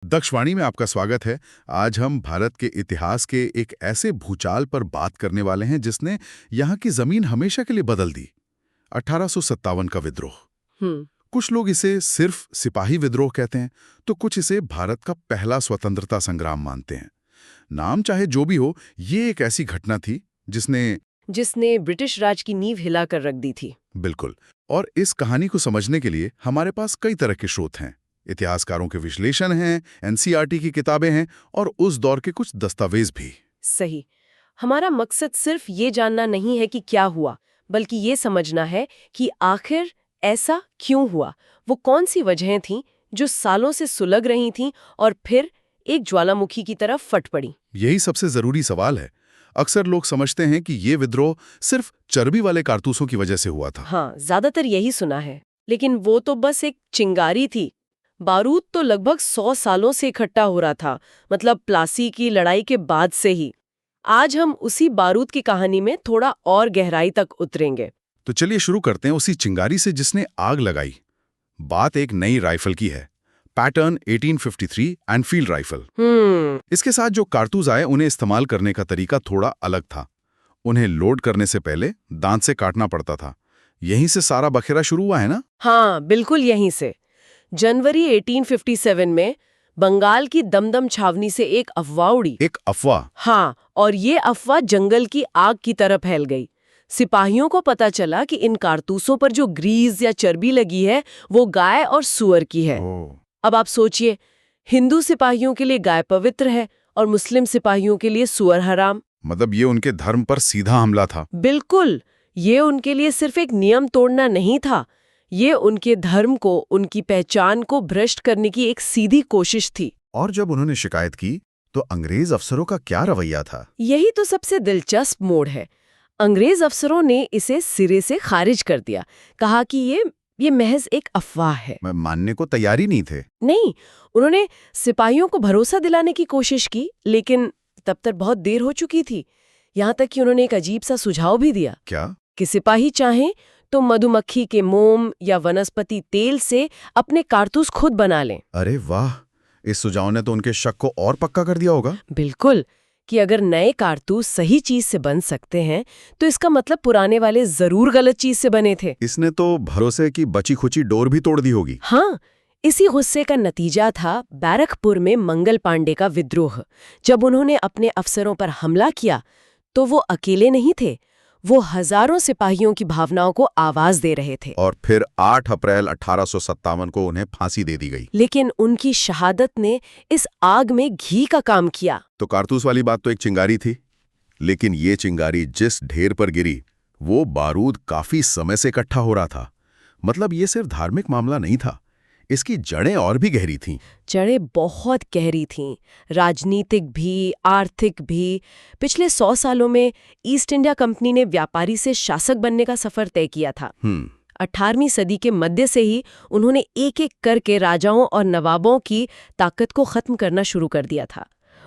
दक्षवाणी में आपका स्वागत है। आज हम भारत के इतिहास के एक ऐसे भूचाल पर बात करने वाले हैं जिसने यहाँ की जमीन हमेशा के लिए बदल दी। 1857 का विद्रोह। कुछ लोग इसे सिर्फ सिपाही विद्रोह कहते हैं, तो कुछ इसे भारत का पहला स्वतंत्रता संग्राम मानते हैं। नाम चाहे जो भी हो, ये एक ऐसी घटना थी जिसने ब्रिटिश राज की नींव हिलाकर रख दी थी। बिल्कुल। और इस कहानी को समझने के लिए हमारे पास कई तरह के स्रोत हैं। इतिहासकारों के विश्लेषण हैं, एनसीईआरटी की किताबें हैं और उस दौर के कुछ दस्तावेज भी। सही। हमारा मकसद सिर्फ ये जानना नहीं है कि क्या हुआ, बल्कि ये समझना है कि आखिर ऐसा क्यों हुआ। वो कौन सी वजहें थीं जो सालों से सुलग रही थीं और फिर एक ज्वालामुखी की तरफ फट पड़ी। यही सबसे जरूरी सवाल है। अक्सर लोग समझते हैं कि ये विद्रोह सिर्फ चर्बी वाले कारतूसों की वजह से हुआ था। हाँ, ज्यादातर यही सुना है, लेकिन वो तो बस एक चिंगारी थी। बारूद तो लगभग 100 सालों से इकट्ठा हो रहा था, मतलब प्लासी की लड़ाई के बाद से ही। आज हम उसी बारूद की कहानी में थोड़ा और गहराई तक उतरेंगे। तो चलिए शुरू करते हैं उसी चिंगारी से जिसने आग लगाई। बात एक नई राइफल की है, पैटर्न 1853 एनफील्ड राइफल। इसके साथ जो कारतूस आए उन्हें इस्तेमाल करने का तरीका थोड़ा अलग था। उन्हें लोड करने से पहले दांत से काटना पड़ता था। यहीं से सारा बखेरा शुरू हुआ है ना? हाँ, बिल्कुल यहीं से। जनवरी 1857 में बंगाल की दमदम छावनी से एक अफवाह उड़ी। एक अफवाह? हाँ, और ये अफवाह जंगल की आग की तरह फैल गई। सिपाहियों को पता चला कि इन कारतूसों पर जो ग्रीस या चर्बी लगी है वो गाय और सुअर की है। अब आप सोचिए, हिंदू सिपाहियों के लिए गाय पवित्र है और मुस्लिम सिपाहियों के लिए सुअर हराम। मतलब ये उनके धर्म पर सीधा हमला था। बिल्कुल। ये उनके लिए सिर्फ एक नियम तोड़ना नहीं था, ये उनके धर्म को, उनकी पहचान को भ्रष्ट करने की एक सीधी कोशिश थी। और जब उन्होंने शिकायत की तो अंग्रेज अफसरों का क्या रवैया था? यही तो सबसे दिलचस्प मोड़ है। अंग्रेज अफसरों ने इसे सिरे से खारिज कर दिया, कहा कि ये महज एक अफवाह है। मैं मानने को तैयार ही नहीं थे। नहीं, उन्होंने सिपाहियों को भरोसा दिलाने की कोशिश की, लेकिन तब तक बहुत देर हो चुकी थी। यहाँ तक कि उन्होंने एक अजीब सा सुझाव भी दिया। क्या? कि सिपाही चाहें तो मधुमक्खी के मोम या वनस्पति तेल से अपने कारतूस खुद बना लें। अरे वाह, इस सुझाव ने तो उनके शक को और पक्का कर दिया होगा। बिल्कुल, कि अगर नए कारतूस सही चीज से बन सकते हैं तो इसका मतलब पुराने वाले जरूर गलत चीज से बने थे। इसने तो भरोसे की बची खुची डोर भी तोड़ दी होगी। हाँ, इसी गुस्से का नतीजा था बैरकपुर में मंगल पांडे का विद्रोह। जब उन्होंने अपने अफसरों पर हमला किया तो वो अकेले नहीं थे, वो हजारों सिपाहियों की भावनाओं को आवाज दे रहे थे। और फिर 8 अप्रैल 1857 को उन्हें फांसी दे दी गई। लेकिन उनकी शहादत ने इस आग में घी का काम किया। तो कारतूस वाली बात तो एक चिंगारी थी, लेकिन ये चिंगारी जिस ढेर पर गिरी वो बारूद काफी समय से इकट्ठा हो रहा था। मतलब ये सिर्फ धार्मिक मामला नहीं था, इसकी जड़ें और भी गहरी थीं। जड़ें बहुत गहरी थीं, राजनीतिक भी, आर्थिक भी। पिछले 100 सालों में ईस्ट इंडिया कंपनी ने व्यापारी से शासक बनने का सफर तय किया था। 18वीं सदी के मध्य से ही उन्होंने एक एक करके राजाओं और नवाबों की ताकत को खत्म करना शुरू कर दिया था।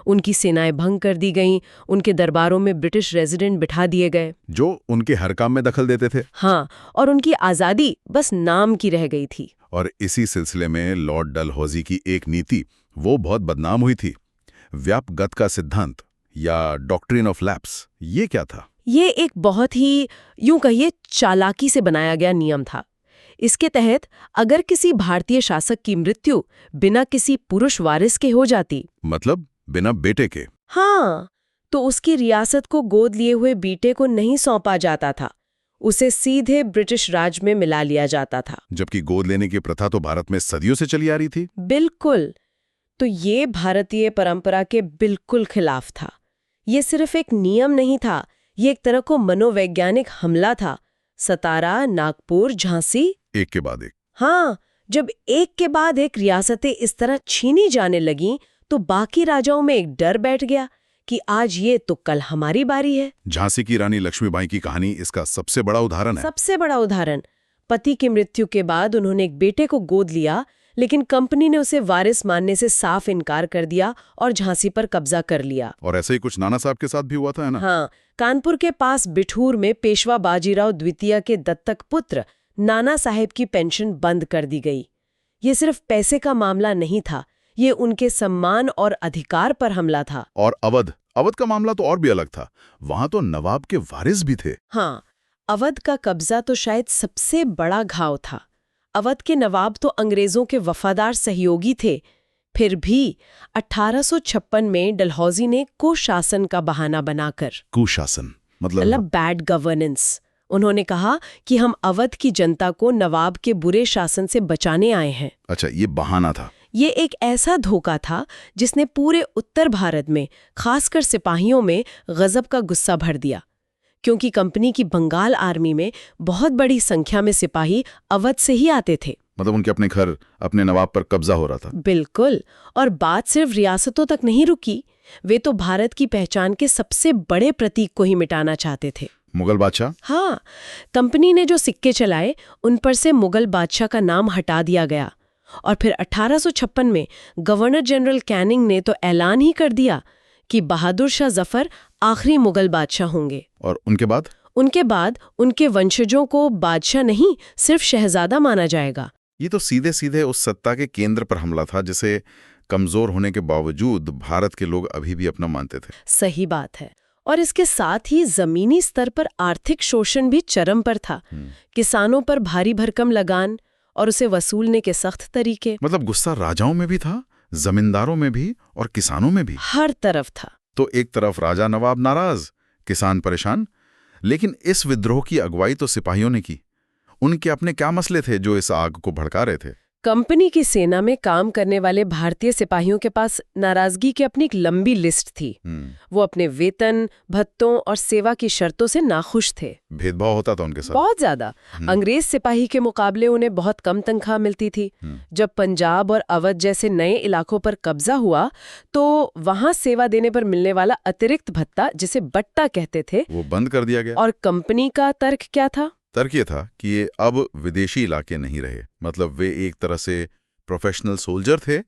उनकी सेनाएं भंग कर दी गईं, उनके दरबारों में ब्रिटिश रेजिडेंट बिठा दिए गए जो उनके हर काम में दखल देते थे। हाँ, और उनकी आज़ादी बस नाम की रह गई थी। और इसी सिलसिले में लॉर्ड डलहौजी की एक नीति वो बहुत बदनाम हुई थी, व्यापगत का सिद्धांत या डॉक्ट्रिन ऑफ लैप्स। ये क्या था? ये एक बहुत ही, यूं कहिए, चालाकी से बनाया गया नियम था। इसके तहत अगर किसी भारतीय शासक की मृत्यु बिना किसी पुरुष वारिस के हो जाती, मतलब बिना बेटे के, हाँ, तो उसकी रियासत को गोद लिए हुए बेटे को नहीं सौंपा जाता था, उसे सीधे ब्रिटिश राज में मिला लिया जाता था। जबकि गोद लेने की प्रथा तो भारत में सदियों से चली आ रही थी। बिल्कुल। तो ये भारतीय परंपरा के बिल्कुल खिलाफ था। ये सिर्फ एक नियम नहीं था, ये एक तरह को मनोवैज्ञानिक हमला था। सतारा, नागपुर, झांसी, एक के बाद एक। हाँ, जब एक के बाद एक रियासतें इस तरह छीनी जाने लगीं तो बाकी राजाओं में एक डर बैठ गया कि आज ये तो कल हमारी बारी है। झांसी की रानी लक्ष्मीबाई की कहानी इसका सबसे बड़ा उदाहरण है। सबसे बड़ा उदाहरण। पति की मृत्यु के बाद उन्होंने एक बेटे को गोद लिया, लेकिन कंपनी ने उसे वारिस मानने से साफ इनकार कर दिया और झांसी पर कब्जा कर लिया। और ऐसा ही कुछ नाना साहब के साथ भी हुआ था, है ना? हाँ, कानपुर के पास बिठूर में पेशवा बाजीराव द्वितीय के दत्तक पुत्र नाना साहेब की पेंशन बंद कर दी गई। ये सिर्फ पैसे का मामला नहीं था, ये उनके सम्मान और अधिकार पर हमला था। और अवध का मामला तो और भी अलग था। वहां तो नवाब के वारिस भी थे। हाँ, अवध का कब्जा तो शायद सबसे बड़ा घाव था। अवध के नवाब तो अंग्रेजों के वफादार सहयोगी थे। फिर भी 1856 में डलहौजी ने कुशासन का बहाना बनाकर, कुशासन मतलब बैड गवर्नेंस, उन्होंने कहा कि हम अवध की जनता को नवाब के बुरे शासन से बचाने आए हैं। अच्छा, ये बहाना था। ये एक ऐसा धोखा था जिसने पूरे उत्तर भारत में, खासकर सिपाहियों में, गजब का गुस्सा भर दिया, क्योंकि कंपनी की बंगाल आर्मी में बहुत बड़ी संख्या में सिपाही अवध से ही आते थे। मतलब उनके अपने घर, अपने नवाब पर कब्जा हो रहा था। बिल्कुल। और बात सिर्फ रियासतों तक नहीं रुकी, वे तो भारत की पहचान के सबसे बड़े प्रतीक को ही मिटाना चाहते थे। मुगल बादशाह? हाँ, कंपनी ने जो सिक्के चलाए उन पर से मुगल बादशाह का नाम हटा दिया गया। और फिर 1856 में गवर्नर जनरल कैनिंग ने तो ऐलान ही कर दिया कि बहादुर शाह जफर आखिरी मुगल बादशाह होंगे। और उनके बाद? उनके बाद उनके वंशजों को बादशाह नहीं, सिर्फ शहजादा माना जाएगा। ये तो सीधे सीधे उस सत्ता के केंद्र पर हमला था जिसे कमजोर होने के बावजूद भारत के लोग अभी भी अपना मानते थे। सही बात है। और इसके साथ ही जमीनी स्तर पर आर्थिक शोषण भी चरम पर था। किसानों पर भारी भरकम लगान और उसे वसूलने के सख्त तरीके। मतलब गुस्सा राजाओं में भी था, जमींदारों में भी और किसानों में भी। हर तरफ था। तो एक तरफ राजा नवाब नाराज, किसान परेशान, लेकिन इस विद्रोह की अगुवाई तो सिपाहियों ने की। उनके अपने क्या मसले थे जो इस आग को भड़का रहे थे? कंपनी की सेना में काम करने वाले भारतीय सिपाहियों के पास नाराजगी की अपनी एक लंबी लिस्ट थी। वो अपने वेतन, भत्तों और सेवा की शर्तों से नाखुश थे। भेदभाव होता था उनके साथ बहुत ज्यादा। अंग्रेज सिपाही के मुकाबले उन्हें बहुत कम तनख्वाह मिलती थी। जब पंजाब और अवध जैसे नए इलाकों पर कब्जा हुआ तो वहां सेवा देने पर मिलने वाला अतिरिक्त भत्ता, जिसे बट्टा कहते थे, वो बंद कर दिया गया। और कंपनी का तर्क क्या था? तर्क ये था कि ये अब विदेशी इलाके नहीं रहे। मतलब वे एक तरह से प्रोफेशनल सोल्जर थे,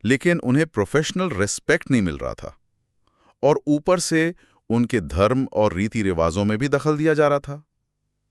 लेकिन उन्हें प्रोफेशनल रिस्पेक्ट नहीं मिल रहा था। और ऊपर से उनके धर्म और रीति रिवाजों में भी दखल दिया जा रहा था।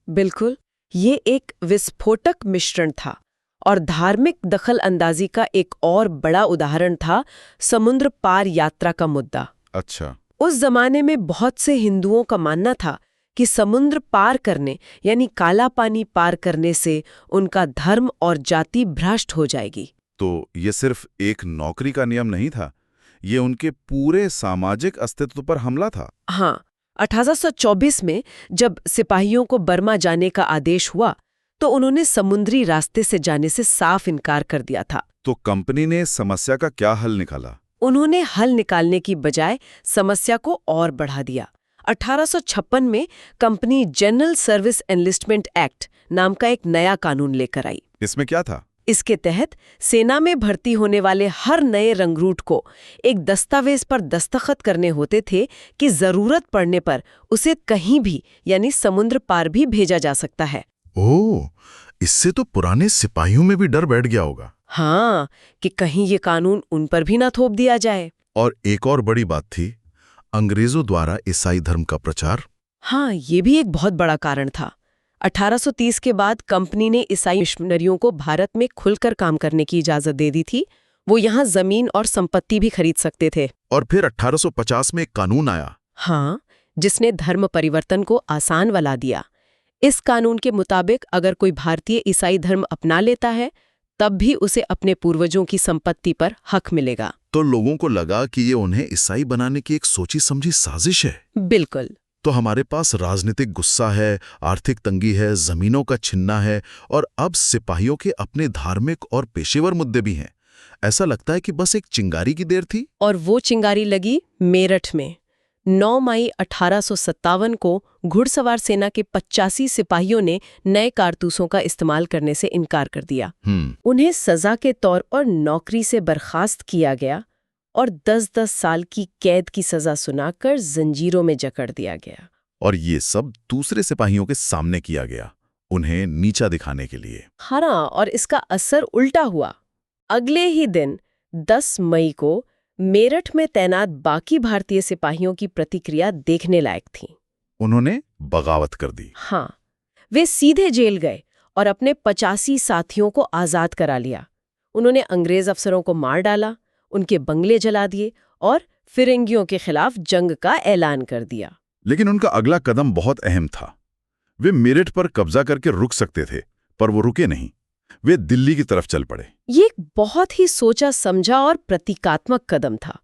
बिल्कुल, ये एक विस्फोटक मिश्रण था। और धार्मिक दखल अंदाजी का एक और बड़ा उदाहरण था समुद्र पार यात्रा का मुद्दा। अच्छा। उस जमाने में बहुत से हिंदुओं का मानना था कि समुद्र पार करने, यानी काला पानी पार करने से उनका धर्म और जाति भ्रष्ट हो जाएगी। तो ये सिर्फ एक नौकरी का नियम नहीं था, ये उनके पूरे सामाजिक अस्तित्व पर हमला था। हाँ, 1824 में जब सिपाहियों को बर्मा जाने का आदेश हुआ तो उन्होंने समुद्री रास्ते से जाने से साफ इनकार कर दिया था। तो कंपनी ने समस्या का क्या हल निकाला? उन्होंने हल निकालने की बजाय समस्या को और बढ़ा दिया। 1856 में company general service enlistment act नाम का एक नया कानून लेकर आई। इसमें क्या था? इसके तहत सेना में भर्ती होने वाले हर नए रंगरूट को एक दस्तावेज पर दस्तखत करने होते थे कि जरूरत पड़ने पर उसे कहीं भी, यानी समुद्र पार भी भेजा जा सकता है। ओह, इससे तो पुराने सिपाहियों में भी डर बैठ गया होगा। हाँ, कि कहीं ये कानून उन पर भी ना थोप दिया जाए। और एक और बड़ी बात थी, अंग्रेजों द्वारा ईसाई धर्म का प्रचार। हाँ, ये भी एक बहुत बड़ा कारण था। 1830 के बाद कंपनी ने ईसाई मिशनरियों को भारत में खुलकर काम करने की इजाजत दे दी थी। वो यहाँ जमीन और संपत्ति भी खरीद सकते थे। और फिर 1850 में एक कानून आया। हाँ, जिसने धर्म परिवर्तन को आसान बना दिया। इस कानून के मुताबिक अगर कोई भारतीय ईसाई धर्म अपना लेता है तब भी उसे अपने पूर्वजों की संपत्ति पर हक मिलेगा। तो लोगों को लगा कि ये उन्हें ईसाई बनाने की एक सोची समझी साजिश है। बिल्कुल। तो हमारे पास राजनीतिक गुस्सा है, आर्थिक तंगी है, जमीनों का छिन्ना है, और अब सिपाहियों के अपने धार्मिक और पेशेवर मुद्दे भी हैं। ऐसा लगता है कि बस एक चिंगारी की देर थी। और वो चिंगारी लगी मेरठ में। 9 मई 1857 को घुड़सवार सेना के 85 सिपाहियों ने नए कारतूसों का इस्तेमाल करने से इनकार कर दिया। उन्हें सजा के तौर पर नौकरी से बर्खास्त किया गया और 10-10 साल की कैद की सजा सुनाकर जंजीरों में जकड़ दिया गया। और ये सब दूसरे सिपाहियों के सामने किया गया, उन्हें नीचा दिखाने के लिए। हाँ, और इसका असर उल्टा हुआ। अगले ही दिन 10 मई को मेरठ में तैनात बाकी भारतीय सिपाहियों की प्रतिक्रिया देखने लायक थी। उन्होंने बगावत कर दी। हाँ, वे सीधे जेल गए और अपने 85 साथियों को आजाद करा लिया। उन्होंने अंग्रेज अफसरों को मार डाला उनके बंगले जला दिए और फिरंगियों के खिलाफ जंग का ऐलान कर दिया। लेकिन उनका अगला कदम बहुत अहम था। वे मेरठ पर कब्जा करके रुक सकते थे, पर वो रुके नहीं। वे दिल्ली की तरफ चल पड़े। ये एक बहुत ही सोचा समझा और प्रतीकात्मक कदम था।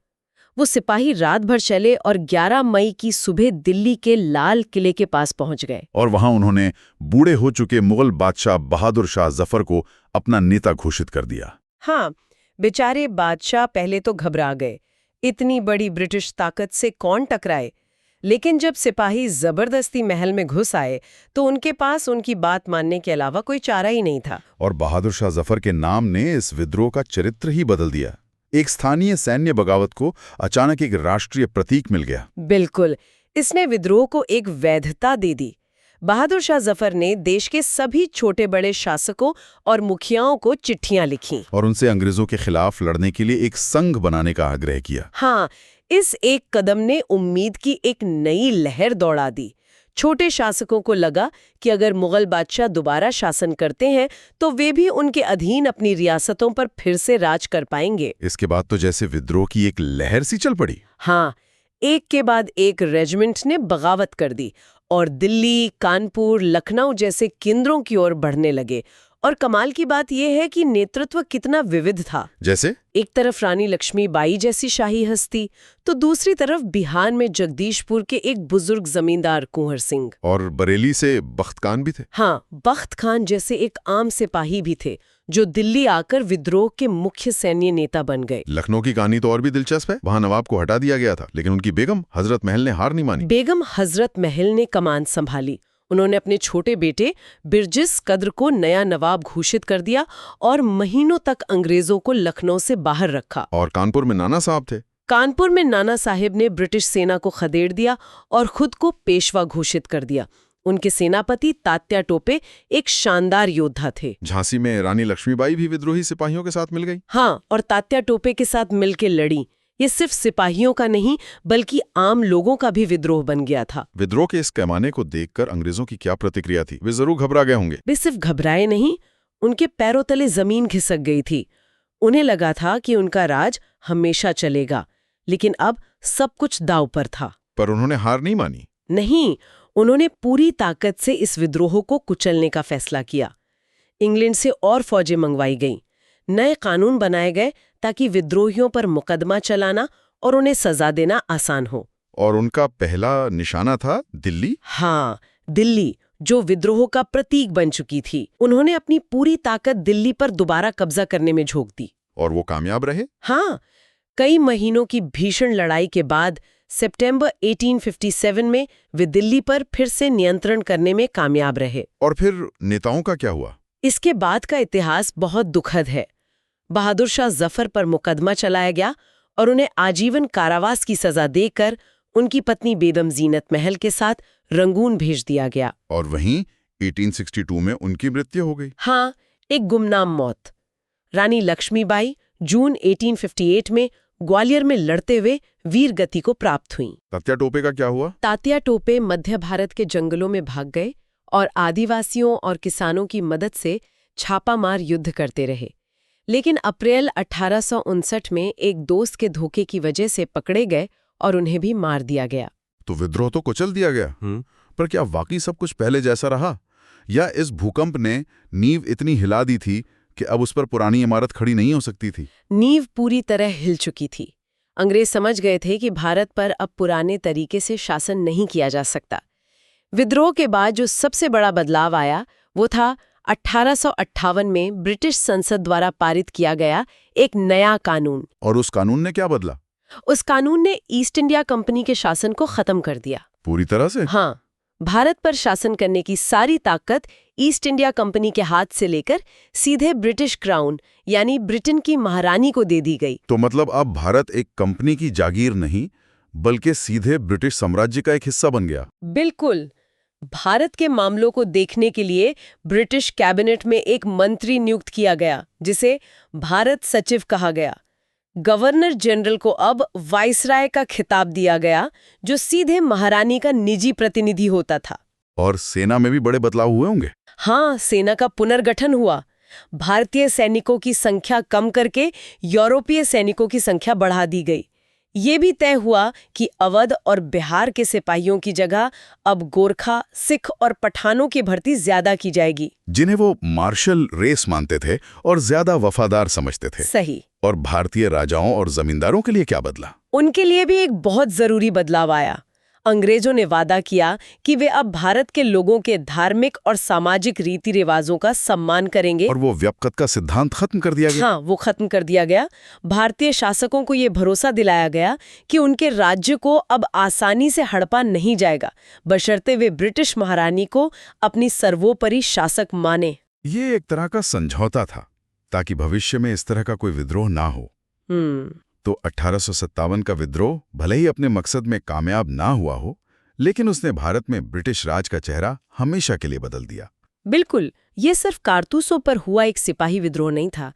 वो सिपाही रात भर चले और 11 मई की सुबह दिल्ली के लाल किले के पास पहुंच गए। और वहां उन्होंने बूढ़े हो चुके मुगल बादशाह बहादुर शाह जफर को अपना नेता घोषित कर दिया। हाँ, बेचारे बादशाह पहले तो घबरा गए, इतनी बड़ी ब्रिटिश ताकत से कौन टकराए। लेकिन जब सिपाही जबरदस्ती महल में घुस आए तो उनके पास उनकी बात मानने के अलावा कोई चारा ही नहीं था। और बहादुर शाह जफर के नाम ने इस विद्रोह का चरित्र ही बदल दिया। एक स्थानीय सैन्य बगावत को अचानक एक राष्ट्रीय प्रतीक मिल गया। बिल्कुल, इसने विद्रोह को एक वैधता दे दी। बहादुर शाह जफर ने देश के सभी छोटे बड़े शासकों और मुखियाओं को चिट्ठियां लिखीं और उनसे अंग्रेजों के खिलाफ लड़ने के लिए एक संघ बनाने का आग्रह किया। हाँ, इस एक कदम ने उम्मीद की एक नई लहर दौड़ा दी। छोटे शासकों को लगा कि अगर मुगल बादशाह दोबारा शासन करते हैं तो वे भी उनके अधीन अपनी रियासतों पर फिर से राज कर पाएंगे। इसके बाद तो जैसे विद्रोह की एक लहर सी चल पड़ी। हाँ, एक के बाद एक रेजिमेंट ने बगावत कर दी और दिल्ली, कानपुर, लखनऊ जैसे केंद्रों की ओर बढ़ने लगे। और कमाल की बात यह है कि नेतृत्व कितना विविध था। जैसे एक तरफ रानी लक्ष्मीबाई जैसी शाही हस्ती, तो दूसरी तरफ बिहार में जगदीशपुर के एक बुजुर्ग जमींदार कुंवर सिंह। और बरेली से बख्त खान भी थे। हाँ, बख्त खान जैसे एक आम सिपाही भी थे जो दिल्ली आकर विद्रोह के मुख्य सैन्य नेता बन गए। लखनऊ की कहानी तो और भी दिलचस्प है। वहां नवाब को हटा दिया गया था, लेकिन उनकी बेगम हजरत महल ने हार नहीं मानी। बेगम हजरत महल ने कमान संभाली। उन्होंने अपने छोटे बेटे बिरजिस कद्र को नया नवाब घोषित कर दिया और महीनों तक अंग्रेजों को लखनऊ से बाहर रखा। और कानपुर में नाना साहब थे। कानपुर में नाना साहिब ने ब्रिटिश सेना को खदेड़ दिया और खुद को पेशवा घोषित कर दिया। उनके सेनापति तात्या टोपे एक शानदार योद्धा थे। झांसी में रानी लक्ष्मीबाई भी विद्रोही सिपाहियों के साथ मिल गई। हाँ, और तात्या टोपे के साथ मिलकर लड़ी। ये सिर्फ सिपाहियों का नहीं बल्कि आम लोगों का भी विद्रोह बन गया था। विद्रोह के इस पैमाने को देखकर अंग्रेजों की क्या प्रतिक्रिया थी? वे जरूर घबरा गए होंगे। वे सिर्फ घबराए नहीं, उनके पैरों तले जमीन खिसक गई थी। उन्हें लगा था कि उनका राज हमेशा चलेगा, लेकिन अब सब कुछ दांव पर था। पर उन्होंने हार नहीं मानी। नहीं, उन्होंने पूरी ताकत से इस विद्रोह को कुचलने का फैसला किया। इंग्लैंड से और फौजें मंगवाई गईं। नए कानून बनाए गए ताकि विद्रोहियों पर मुकदमा चलाना और उन्हें सजा देना आसान हो। और उनका पहला निशाना था दिल्ली। हाँ, दिल्ली, जो विद्रोह का प्रतीक बन चुकी थी। उन्होंने अपनी पूरी ताकत दिल्ली पर दोबारा कब्जा करने में झोंक दी। और वो कामयाब रहे। हाँ, कई महीनों की भीषण लड़ाई के बाद सितंबर 1857 में वे दिल्ली पर फिर से नियंत्रण करने में कामयाब रहे। और फिर नेताओं का क्या हुआ? इसके बाद का इतिहास बहुत दुखद है। बहादुर शाह जफर पर मुकदमा चलाया गया और उन्हें आजीवन कारावास की सजा देकर उनकी पत्नी बेगम जीनत महल के साथ रंगून भेज दिया गया। और वहीं 1862 में उनकी मृत्यु हो गई। हाँ, एक गुमनाम मौत। रानी लक्ष्मीबाई जून 1858 में ग्वालियर में लड़ते हुए वीर गति को प्राप्त हुई। तात्या टोपे का क्या हुआ? तात्या टोपे मध्य भारत के जंगलों में भाग गए और आदिवासियों और किसानों की मदद से छापामार युद्ध करते रहे। लेकिन अप्रैल 1859 में एक दोस्त के धोखे की वजह से पकड़े गए और उन्हें भी मार दिया गया। तो विद्रोह तो कुचल दिया गया। पर क्या वाकई सब कुछ पहले जैसा रहा, या इस भूकंप ने नींव इतनी हिला दी थी कि अब उस पर पुरानी इमारत खड़ी नहीं हो सकती थी? नींव पूरी तरह हिल चुकी थी। अंग्रेज समझ गए थे कि भारत पर अब पुराने तरीके से शासन नहीं किया जा सकता। विद्रोह के बाद जो सबसे बड़ा बदलाव आया वो था 1858 में ब्रिटिश संसद द्वारा पारित किया गया एक नया कानून। और उस कानून ने क्या बदला? उस कानून ने ईस्ट इंडिया कंपनी के शासन को खत्म कर दिया। पूरी तरह से? हाँ, भारत पर शासन करने की सारी ताकत ईस्ट इंडिया कंपनी के हाथ से लेकर सीधे ब्रिटिश क्राउन यानी ब्रिटेन की महारानी को दे दी गई। तो मतलब अब भारत एक कंपनी की जागीर नहीं बल्कि सीधे ब्रिटिश साम्राज्य का एक हिस्सा बन गया। बिल्कुल। भारत के मामलों को देखने के लिए ब्रिटिश कैबिनेट में एक मंत्री नियुक्त किया गया जिसे भारत सचिव कहा गया। गवर्नर जनरल को अब वाइसराय का खिताब दिया गया जो सीधे महारानी का निजी प्रतिनिधि होता था। और सेना में भी बड़े बदलाव हुए होंगे? हाँ, सेना का पुनर्गठन हुआ। भारतीय सैनिकों की संख्या कम करके यूरोपीय सैनिकों की संख्या बढ़ा दी गई। ये भी तय हुआ कि अवध और बिहार के सिपाहियों की जगह अब गोरखा, सिख और पठानों की भर्ती ज्यादा की जाएगी, जिन्हें वो मार्शल रेस मानते थे और ज्यादा वफादार समझते थे। सही। और भारतीय राजाओं और जमींदारों के लिए क्या बदला? उनके लिए भी एक बहुत जरूरी बदलाव आया। अंग्रेजों ने वादा किया कि वे अब भारत के लोगों के धार्मिक और सामाजिक रीति रिवाजों का सम्मान करेंगे। और वो व्यापकत का सिद्धांत खत्म कर दिया गया। हाँ, वो खत्म कर दिया गया। भारतीय शासकों को ये भरोसा दिलाया गया कि उनके राज्य को अब आसानी से हड़पा नहीं जाएगा, बशर्ते वे ब्रिटिश महारानी को अपनी सर्वोपरि शासक माने। ये एक तरह का समझौता था ताकि भविष्य में इस तरह का कोई विद्रोह ना हो। तो 1857 का विद्रोह भले ही अपने मकसद में कामयाब ना हुआ हो, लेकिन उसने भारत में ब्रिटिश राज का चेहरा हमेशा के लिए बदल दिया। बिल्कुल, ये सिर्फ कारतूसों पर हुआ एक सिपाही विद्रोह नहीं था।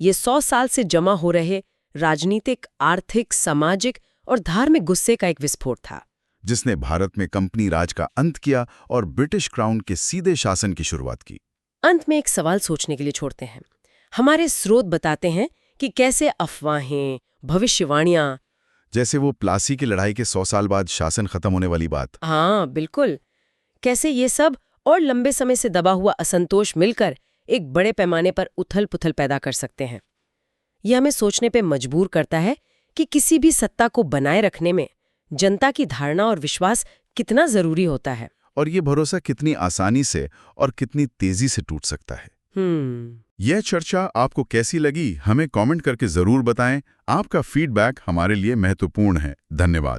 ये 100 साल से जमा हो रहे राजनीतिक, आर्थिक, सामाजिक और धार्मिक गुस्से का एक विस्फोट था, जिसने भारत में कंपनी राज का अंत किया और ब्रिटिश क्राउन के सीधे शासन की शुरुआत की। अंत में एक सवाल सोचने के लिए छोड़ते हैं। हमारे स्रोत बताते हैं कि कैसे अफवाहें, भविष्यवाणियां, जैसे वो प्लासी की लड़ाई के 100 साल बाद शासन खत्म होने वाली बात। हाँ बिल्कुल, कैसे ये सब और लंबे समय से दबा हुआ असंतोष मिलकर एक बड़े पैमाने पर उथल-पुथल पैदा कर सकते हैं। ये हमें सोचने पे मजबूर करता है कि किसी भी सत्ता को बनाए रखने में जनता की धारणा और विश्वास कितना जरूरी होता है, और ये भरोसा कितनी आसानी से और कितनी तेजी से टूट सकता है। यह चर्चा आपको कैसी लगी, हमें कमेंट करके जरूर बताएं। आपका फीडबैक हमारे लिए महत्वपूर्ण है। धन्यवाद।